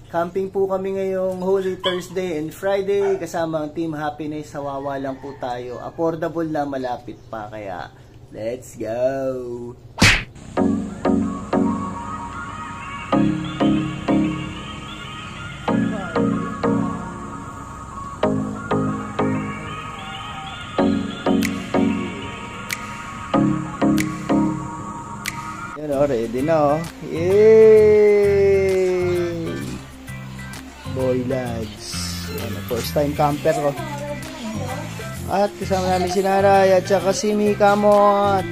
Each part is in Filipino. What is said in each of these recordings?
Camping po kami ngayong Holy Thursday and Friday kasama ang Team Happiness. Sawawa lang po tayo. Affordable na, malapit pa. Kaya, let's go! Yan o, ready na o. Yay! Boy lads, first time camper ko. At kasama namin si Naray at saka si Mika Mot.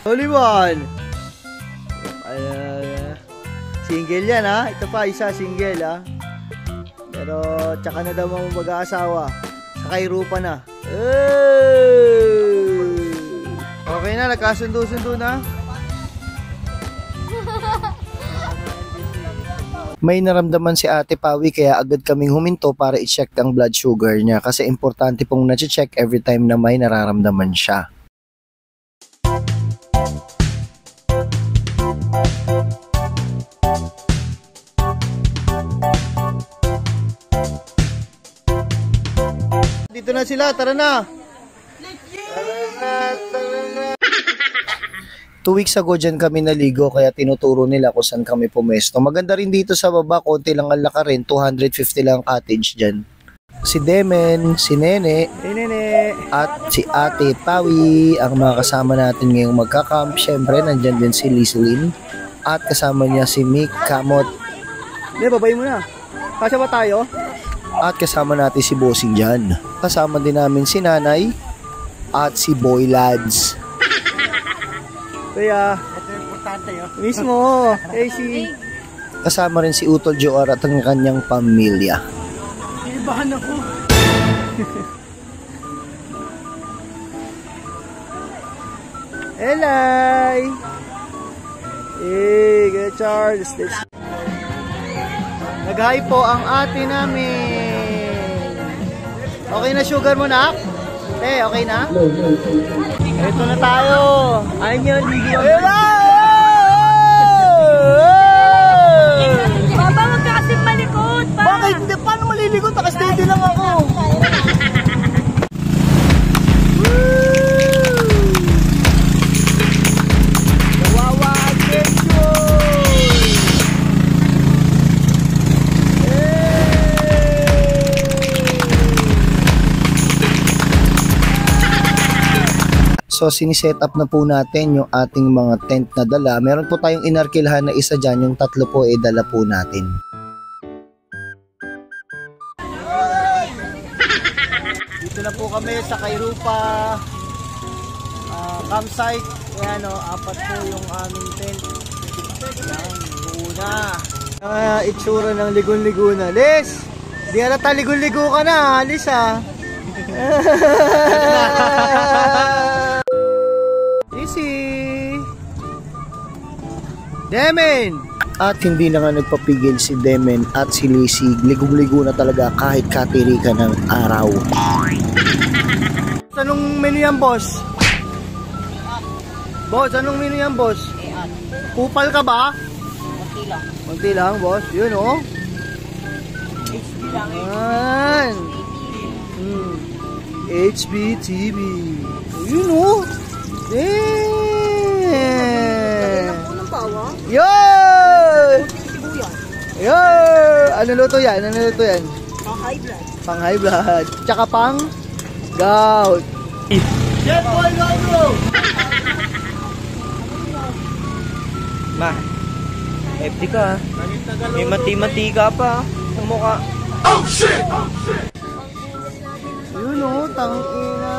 Holy one. Single yan ha. Ito pa isa single ha. Pero tsaka na daw mga mag-aasawa. Sa Kairupa na. Okay na, nagkasundo-sundo na. May naramdaman si Ate Pawi kaya agad kaming huminto para i-check ang blood sugar niya kasi importante pong na-check every time na may nararamdaman siya. Dito na sila, tara na! 2 weeks ago dyan kami naligo kaya tinuturo nila kung saan kami pumesto. Maganda rin dito sa baba, konti lang ang lakarin, 250 lang cottage dyan. Si Demen, si Nene, at si Ate Pawi ang mga kasama natin ngayong magka-camp. Siyempre, nandyan din si Lislyn at kasama niya si Mick Kamot. Hindi, babay mo na. Kasya ba tayo? At kasama natin si Bossing dyan. Kasama din namin si Nanay at si Boy Lads. Kaya, ito yung importante yun. Mismo. Si... Kasama rin si Utol Joar at ang kanyang pamilya. Inibahan ako. Helay! Hey, good Charles. Nag-hi po ang ate namin. Okay na sugar mo na? Okay na? Ito na tayo. Ayun yun, ligo. Baba, wag ka kasi malikot pa. Bakit? Hindi, paano malilikot? Naka-steady lang ako. Kawawa adventure. So, siniset up na po natin yung ating mga tent na dala. Meron po tayong inarkilahan na isa dyan. Yung 3 po dala po natin. Dito na po kami sa Kairupa campsite. Ayan o, 4 po yung aming tent. Ayan, una. Itsura ng ligon-ligo na. Liz! Di halata ligon-ligo ka na, Liz ha. Easy! Demen! At hindi na nga nagpapigil si Demen at si Lizzie. Ligo-ligo na talaga kahit katirikan ng araw. Anong menu yan, boss? Boss, anong menu yan, boss? Kupal ka ba? Konti lang. Konti lang, boss. Yun, oh. HB lang eh. Ayan. HBTV. Yun, oh. Kailan po ng bawang? Yun! Sibuyas. Yun! Ano luto yan? Ano luto yan? Pang high blood. Pang high blood. Tsaka pang gout. Chef Boy Lolo! Ma, FD ka ha. May mati-mati ka pa sa mukha. Oh shit! Yun o, tangina.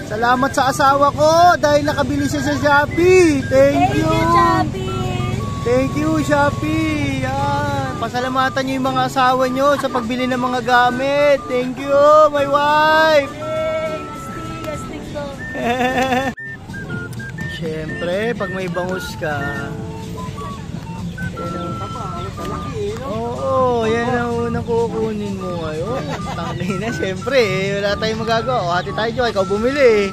Salamat sa asawa ko dahil nakabili siya sa Shopee. Thank you, Shopee. Thank you, Shopee. Yan. Pasalamatan niyo yung mga asawa niyo sa pagbili ng mga gamit. Thank you, my wife. Astig ko. Siyempre, pag may bangus ka, oo, yan ang unang kukunin mo ngayon. Tangina, siyempre, wala tayong magagawa. O, hati tayo, ikaw bumili.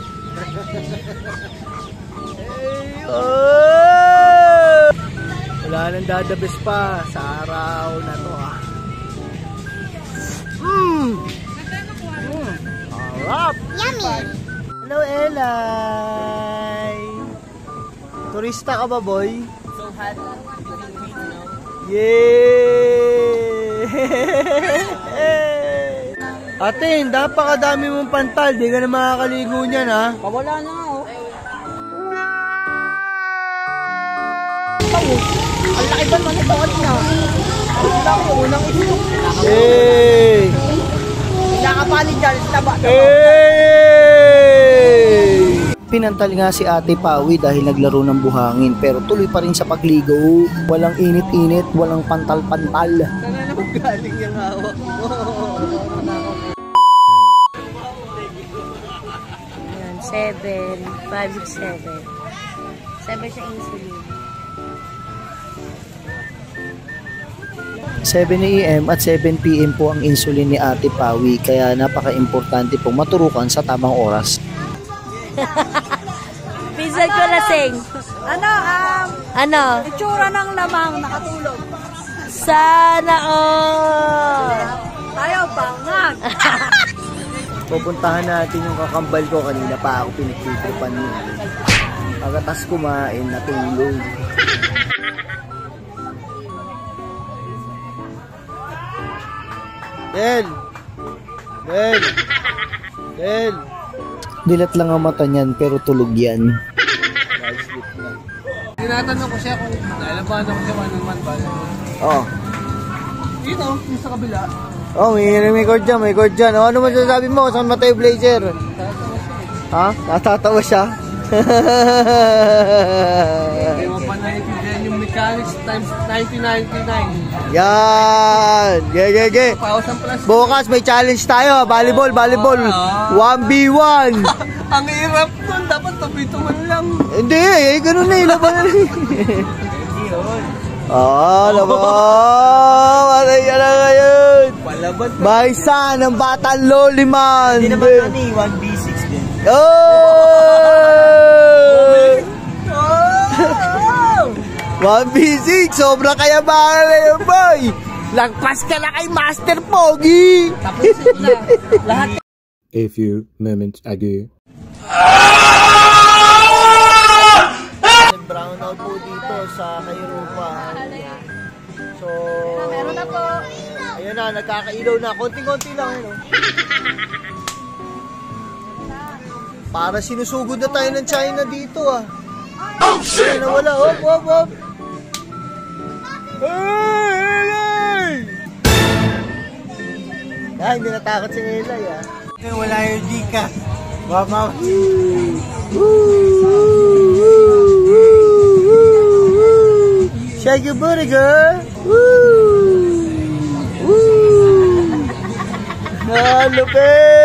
Wala nang dadabes pa sa araw na to ah. Alright. Yummy. Hello, Eli. Turista ka ba, boy? So hot. Yay! Ate, napakadami mong pantal. Di ka na makakaligo niyan, ha? Pawala na nga, oh. Ang laki ba naman ito kanina? Ang laki, unang ito. Yay! Nakapanin dyan, taba. Hey! Pinantal nga si Ate Pawi dahil naglaro ng buhangin pero tuloy pa rin sa pagligo. Walang init-init, walang pantal-pantal. Sana naman galing yung hawak mo. Ayan, 7, 5, 7. 7 siya insulin. 7 AM at 7 PM po ang insulin ni Ate Pawi kaya napaka-importante pong maturukan sa tamang oras. Pinsan ko lasing. Ano? Itsura ng lamang nakatulog. Sana all. Tayo, bangag. Pupuntahan natin yung kakambal ko kanina pa ako pinagtitipan niya. Pagkatas kumain, natulog. Del! Del! Del! Dilat lang ang mata niyan pero tulog yan. Tinatanong ko siya kung nalabanan ko siya man ba. Oh. Dito, yung sa kabila. Oh, may cord dyan, may cord dyan. Oh, ano masasabi mo? Saan matay blazer? Ha? Natatawa siya? Hindi mo pa naiintindihan yung mechanics times 1999. Yan! Ge. Pausan plus. Bukas may challenge tayo. Volleyball. 1v1. Ang hirap nun. Dapat tupi-tuman lang. Hindi, ganun na. Laban na lang. Laban. Matay ka na ngayon. Palaban pa. Baisa ng batang loliman. Hindi naman nani, 1v6 din. Oh! 1v6, sobra kaya ba na yun, boy? Lagpas ka na kay Master Pogi! Tapos na. Lahat. A few moments ago. Brown out po dito sa Kairupa. So, Meron na po. ayan na, nagkakailaw na. Konting-konti lang, yun. Para sinusugod na tayo ng China dito, ah. Oh, shit! Nawala, hop. Hey! Hindi natakot si Elay, ah. Wala yung Gika. Mama. Shake your booty, girl. Woo! Lupit!